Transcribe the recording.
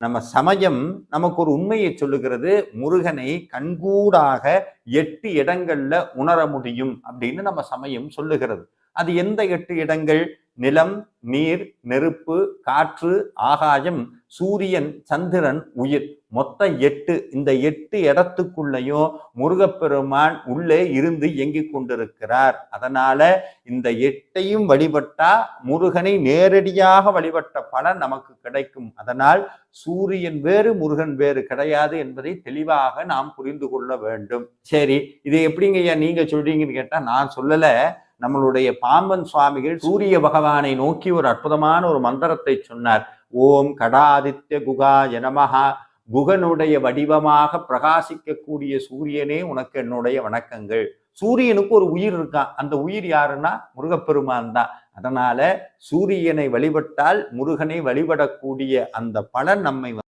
நம்ம சமயம் நமக்கு ஒரு உண்மையை சொல்லுகிறது. முருகனை கண்கூடாக 8 இடங்கள்ல உணர முடியும் அப்படின்னு நம்ம சமயம் சொல்லுகிறது. அது எந்த 8 இடங்கள்? நிலம், நீர், நெருப்பு, காற்று, ஆகாயம், சூரியன், சந்திரன், உயிர். மொத்தம் 8. இந்த 8 இடத்துக்குள்ளேயும் முருகப்பெருமான் உள்ளே இருந்து இயங்கிக் கொண்டிருக்கிறார். அதனால இந்த 8ஐயும் வழிபட்டா முருகனை நேரடியாக வழிபட்ட பலன் நமக்கு கிடைக்கும். அதனால் சூரியன் வேறு முருகன் வேறு கிடையாது என்பதை தெளிவாக நாம் புரிந்து கொள்ள வேண்டும். சரி, இது எப்படிங்கய்யா நீங்க சொல்றீங்கன்னு கேட்டா, நான் சொல்லல. நம்மளுடைய பாம்பன் சுவாமிகள் சூரிய பகவானை நோக்கி ஒரு அற்புதமான ஒரு மந்திரத்தை சொன்னார். ஓம் கடாதித்ய குகாய நமஹா. குகனுடைய வடிவமாக பிரகாசிக்கக்கூடிய சூரியனே உனக்கு என்னுடைய வணக்கங்கள். சூரியனுக்கு ஒரு உயிர் இருக்கான். அந்த உயிர் யாருன்னா முருகப்பெருமான் தான். அதனால சூரியனை வழிபட்டால் முருகனை வழிபடக்கூடிய அந்த பலன் நம்மை